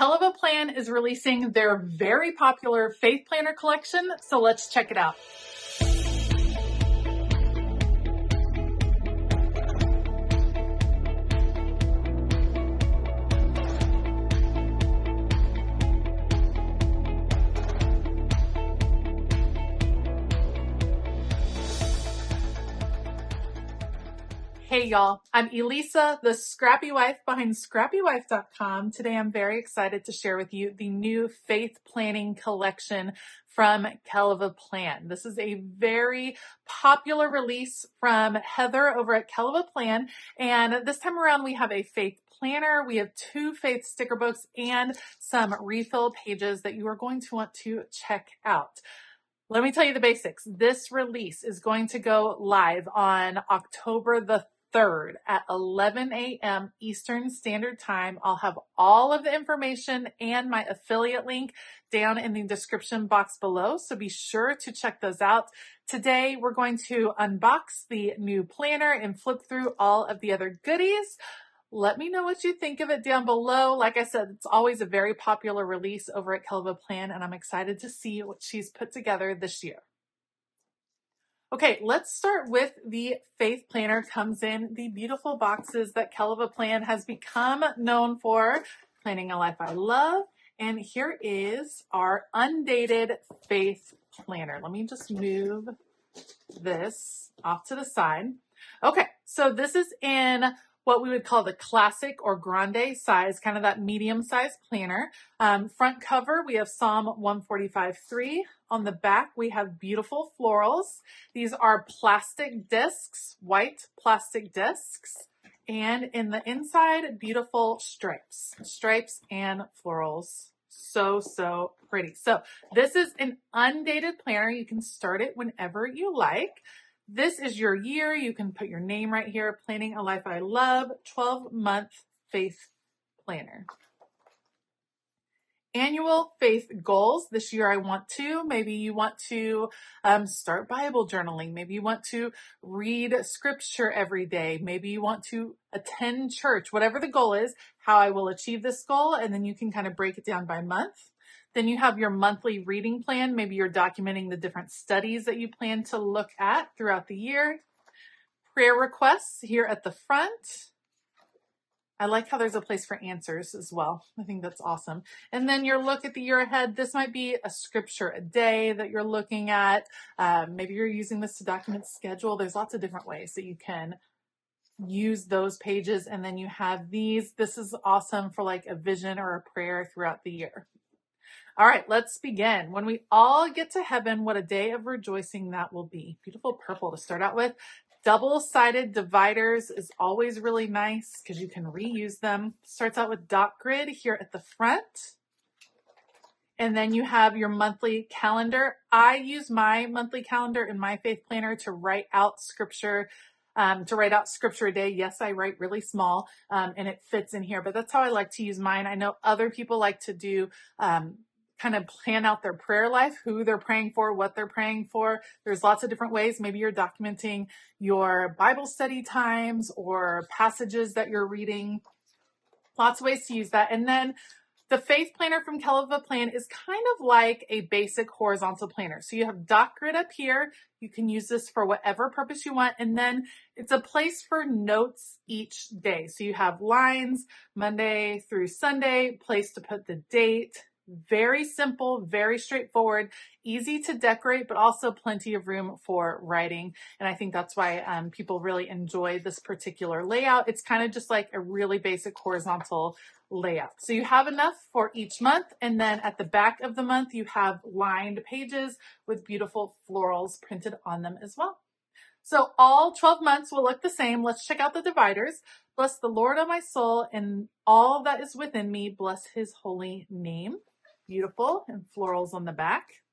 Kellofaplan is releasing their very popular Faith Planner collection, so let's check it out. Hey y'all, I'm Elisa, the Scrappy Wife behind ScrappyWife.com. Today I'm very excited to share with you the new faith planning collection from Kellofaplan. This is a very popular release from Heather over at Kellofaplan, and this time around we have a faith planner, we have 2 faith sticker books, and some refill pages that you are going to want to check out. Let me tell you the basics. This release is going to go live on October the 3rd at 11 a.m. Eastern Standard Time. I'll have all of the information and my affiliate link down in the description box below, so be sure to check those out. Today, we're going to unbox the new planner and flip through all of the other goodies. Let me know what you think of it down below. Like I said, it's always a very popular release over at Kellofaplan, and I'm excited to see what she's put together this year. Okay, let's start with the faith planner. Comes in the beautiful boxes that Kellofaplan has become known for, Planning a Life I Love. And here is our Undated faith planner. Let me just move this off to the side. Okay, so this is in what we would call the classic or grande size, kind of that medium size planner. Front cover, we have Psalm 145:3. On the back, we have beautiful florals. These are plastic discs, white plastic discs. And in the inside, beautiful stripes and florals. So pretty. So this is an undated planner. You can start it whenever you like. This is your year. You can put your name right here. Planning a Life I Love, 12-month faith planner. Annual faith goals. This year I want to. Maybe you want to start Bible journaling. Maybe you want to read scripture every day. Maybe you want to attend church. Whatever the goal is, how I will achieve this goal. And then you can kind of break it down by month. Then you have your monthly reading plan. Maybe you're documenting the different studies that you plan to look at throughout the year. Prayer requests here at the front. I like how there's a place for answers as well. I think that's awesome. And then your look at the year ahead. This might be a scripture a day that you're looking at. Maybe you're using this to document schedule. There's lots of different ways that you can use those pages. And then you have these. This is awesome for like a vision or a prayer throughout the year. All right, let's begin. When we all get to heaven, what a day of rejoicing that will be. Beautiful purple to start out with. Double-sided dividers is always really nice because you can reuse them. Starts out with dot grid here at the front. And then you have your monthly calendar. I use my monthly calendar in my faith planner to write out scripture a day. Yes, I write really small and it fits in here, but that's how I like to use mine. I know other people like to do kind of plan out their prayer life, who they're praying for, what they're praying for. There's lots of different ways. Maybe you're documenting your Bible study times or passages that you're reading. Lots of ways to use that. And then the faith planner from Kellofaplan is kind of like a basic horizontal planner. So you have dot grid up here. You can use this for whatever purpose you want. And then it's a place for notes each day. So you have lines, Monday through Sunday, place to put the date. Very simple, very straightforward, easy to decorate, but also plenty of room for writing. And I think that's why people really enjoy this particular layout. It's kind of just like a really basic horizontal layout. So you have enough for each month. And then at the back of the month, you have lined pages with beautiful florals printed on them as well. So all 12 months will look the same. Let's check out the dividers. Bless the Lord, O my soul, and all that is within me. Bless his holy name. Beautiful, and florals on the back.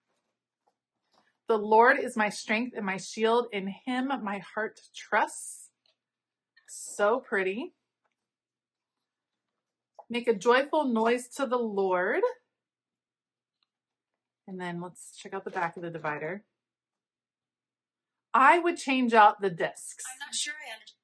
The Lord is my strength and my shield. In him my heart trusts. So pretty. Make a joyful noise to the Lord. And then let's check out the back of the divider. I would change out the discs. I'm not sure I understand.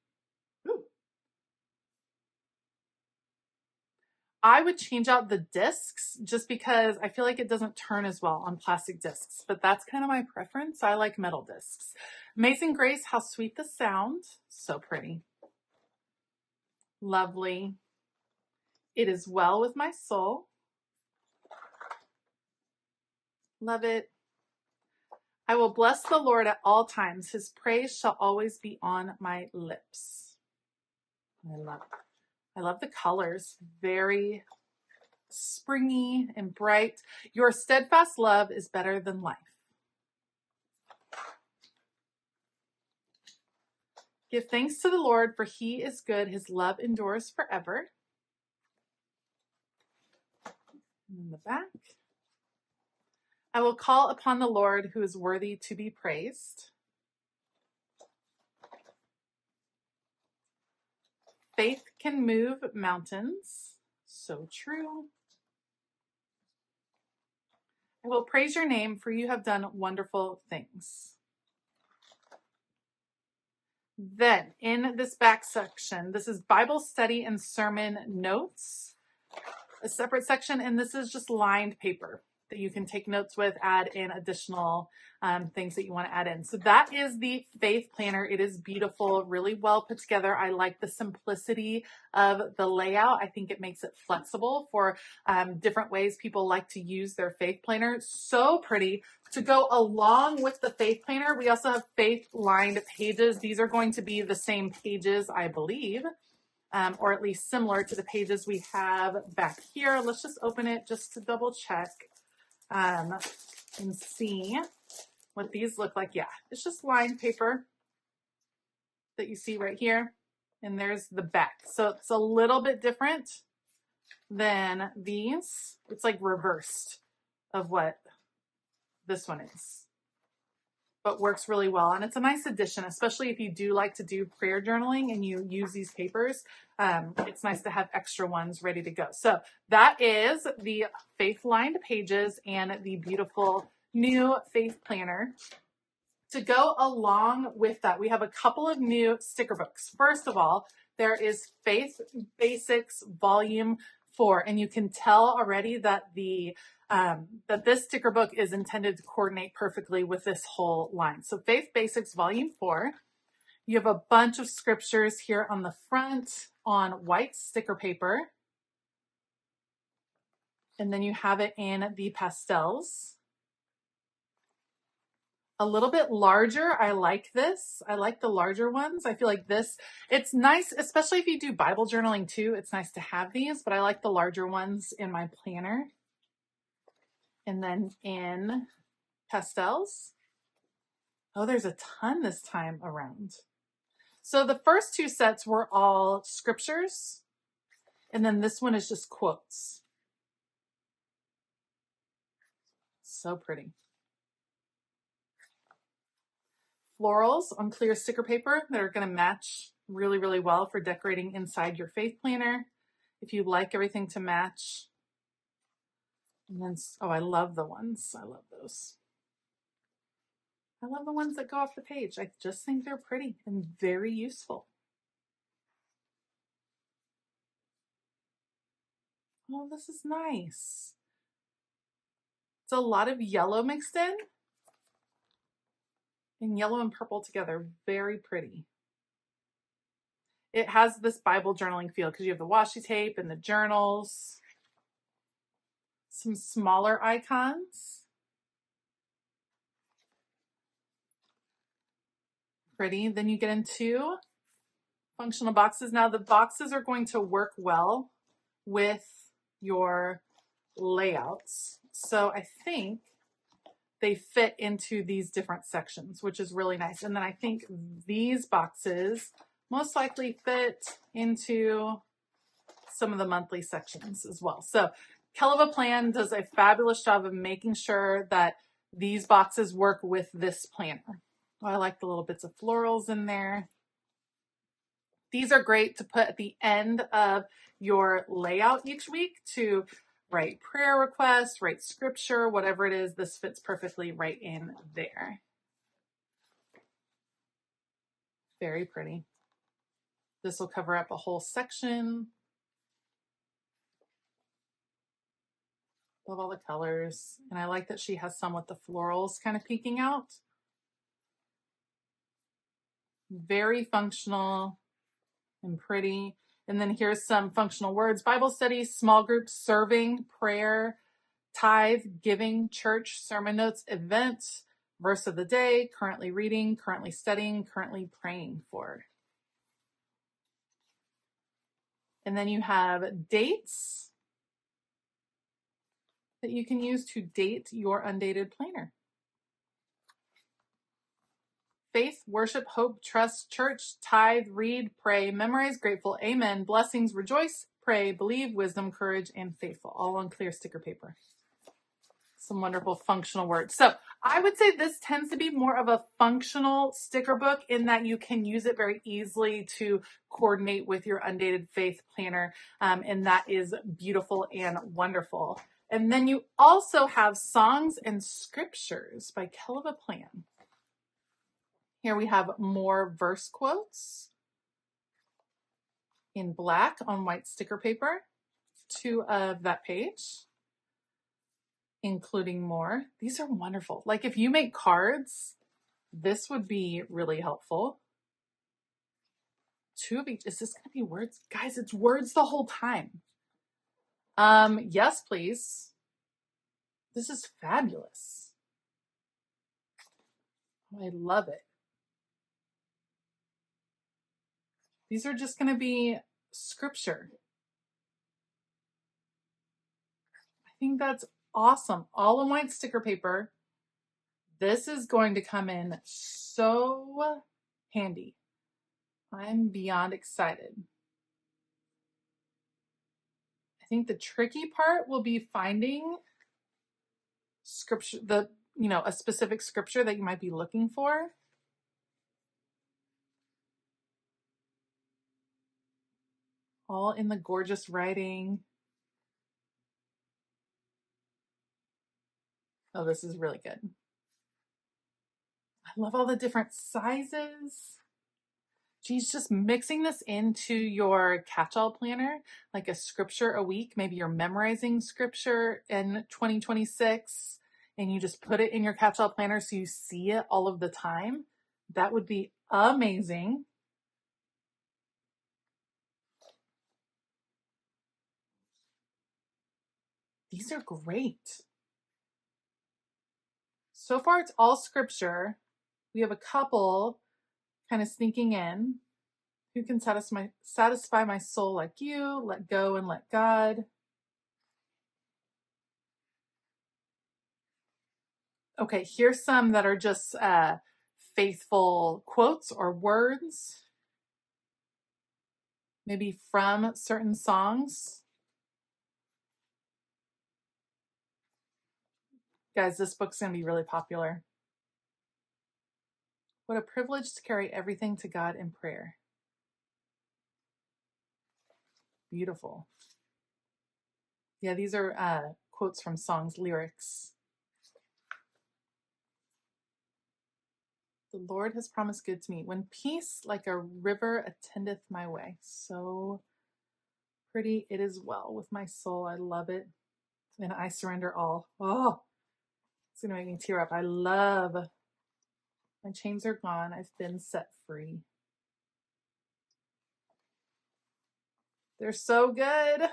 I would change out the discs just because I feel like it doesn't turn as well on plastic discs, but that's kind of my preference. I like metal discs. Amazing Grace, how sweet the sound. So pretty. Lovely. It is well with my soul. Love it. I will bless the Lord at all times. His praise shall always be on my lips. I love the colors. Very springy and bright. Your steadfast love is better than life. Give thanks to the Lord, for he is good. His love endures forever. And in the back, I will call upon the Lord who is worthy to be praised. Faith can move mountains. So true. I will praise your name, for you have done wonderful things. Then in this back section, this is Bible study and sermon notes, a separate section, and this is just lined paper that you can take notes with, add in additional things that you want to add in. So that is the faith planner. It is beautiful, really well put together. I like the simplicity of the layout. I think it makes it flexible for different ways people like to use their faith planner. So pretty. To go along with the faith planner, we also have faith lined pages. These are going to be the same pages, I believe, or at least similar to the pages we have back here. Let's just open it just to double check and see what these look like. Yeah, it's just lined paper that you see right here. And there's the back. So it's a little bit different than these. It's like reversed of what this one is, but works really well. And it's a nice addition, especially if you do like to do prayer journaling and you use these papers. It's nice to have extra ones ready to go. So that is the faith lined pages and the beautiful new faith planner. To go along with that, we have a couple of new sticker books. First of all, there is Faith Basics Volume 4, and you can tell already that that this sticker book is intended to coordinate perfectly with this whole line. So Faith Basics Volume 4, you have a bunch of scriptures here on the front on white sticker paper, and then you have it in the pastels. A little bit larger. I like this. I like the larger ones. I feel like this, it's nice, especially if you do Bible journaling too. It's nice to have these, but I like the larger ones in my planner. And then in pastels. Oh, there's a ton this time around. So the first two sets were all scriptures. And then this one is just quotes. So pretty. Florals on clear sticker paper that are going to match really, really well for decorating inside your faith planner. If you like everything to match. And then, oh, I love the ones. I love those. I love the ones that go off the page. I just think they're pretty and very useful. Oh, this is nice. It's a lot of yellow mixed in. And yellow and purple together, very pretty. It has this Bible journaling feel because you have the washi tape and the journals. Some smaller icons. Pretty. Then you get into functional boxes. Now the boxes are going to work well with your layouts. So I think they fit into these different sections, which is really nice. And then I think these boxes most likely fit into some of the monthly sections as well. So Kellofaplan does a fabulous job of making sure that these boxes work with this planner. Oh, I like the little bits of florals in there. These are great to put at the end of your layout each week to write prayer requests, write scripture, whatever it is. This fits perfectly right in there. Very pretty. This will cover up a whole section. Love all the colors. And I like that she has some with the florals kind of peeking out. Very functional and pretty. And then here's some functional words: Bible study, small groups, serving, prayer, tithe, giving, church, sermon notes, event, verse of the day, currently reading, currently studying, currently praying for. And then you have dates that you can use to date your undated planner. Faith, worship, hope, trust, church, tithe, read, pray, memorize, grateful, amen, blessings, rejoice, pray, believe, wisdom, courage, and faithful, all on clear sticker paper. Some wonderful functional words. So I would say this tends to be more of a functional sticker book in that you can use it very easily to coordinate with your undated faith planner. And that is beautiful and wonderful. And then you also have Songs and Scriptures by Kellofaplan. Here we have more verse quotes in black on white sticker paper, 2 of that page, including more. These are wonderful. Like if you make cards, this would be really helpful. 2 of each. Is this going to be words? Guys, it's words the whole time. Yes, please. This is fabulous. I love it. These are just going to be scripture. I think that's awesome. All in white sticker paper. This is going to come in so handy. I'm beyond excited. I think the tricky part will be finding scripture, a specific scripture that you might be looking for. All in the gorgeous writing. Oh, this is really good. I love all the different sizes. Geez, just mixing this into your catch-all planner, like a scripture a week. Maybe you're memorizing scripture in 2026 and you just put it in your catch-all planner so you see it all of the time. That would be amazing. These are great. So far, it's all scripture. We have a couple kind of sneaking in. Who can satisfy my soul like you? Let go and let God. Okay, here's some that are just faithful quotes or words. Maybe from certain songs. Guys, this book's going to be really popular. What a privilege to carry everything to God in prayer. Beautiful. Yeah, these are quotes from songs, lyrics. The Lord has promised good to me. When peace like a river attendeth my way. So pretty. It is well with my soul. I love it. And I surrender all. Oh, it's going to make me tear up. I love. My chains are gone. I've been set free. They're so good.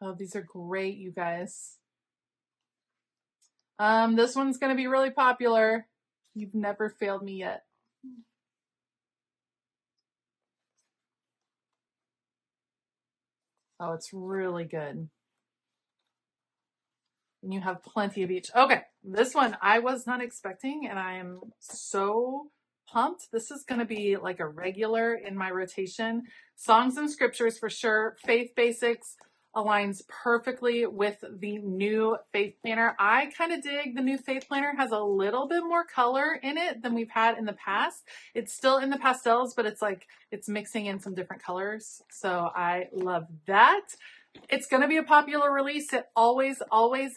Oh, these are great, you guys. This one's going to be really popular. You've never failed me yet. Oh, it's really good. And you have plenty of each. Okay, this one I was not expecting, and I am so pumped. This is going to be like a regular in my rotation. Songs and Scriptures for sure. Faith Basics aligns perfectly with the new Faith Planner. I kind of dig the new Faith Planner. Has a little bit more color in it than we've had in the past. It's still in the pastels, but it's mixing in some different colors. So I love that. It's going to be a popular release. It always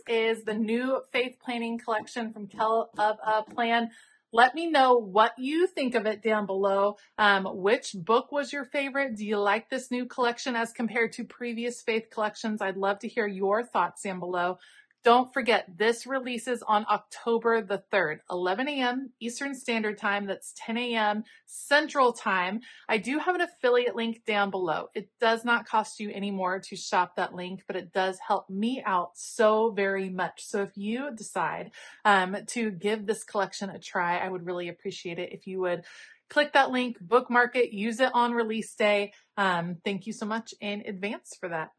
is. The new faith planning collection from Kellofaplan. Let me know what you think of it down below. Which book was your favorite? Do you like this new collection as compared to previous faith collections? I'd love to hear your thoughts down below. Don't forget, this releases on October the 3rd, 11 a.m. Eastern Standard Time. That's 10 a.m. Central Time. I do have an affiliate link down below. It does not cost you any more to shop that link, but it does help me out so very much. So if you decide to give this collection a try, I would really appreciate it if you would click that link, bookmark it, use it on release day. Thank you so much in advance for that.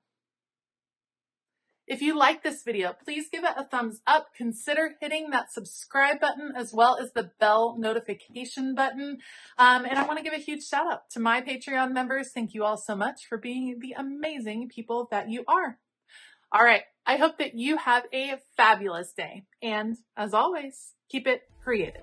If you like this video, please give it a thumbs up. Consider hitting that subscribe button as well as the bell notification button. And I want to give a huge shout out to my Patreon members. Thank you all so much for being the amazing people that you are. All right. I hope that you have a fabulous day. And as always, keep it creative.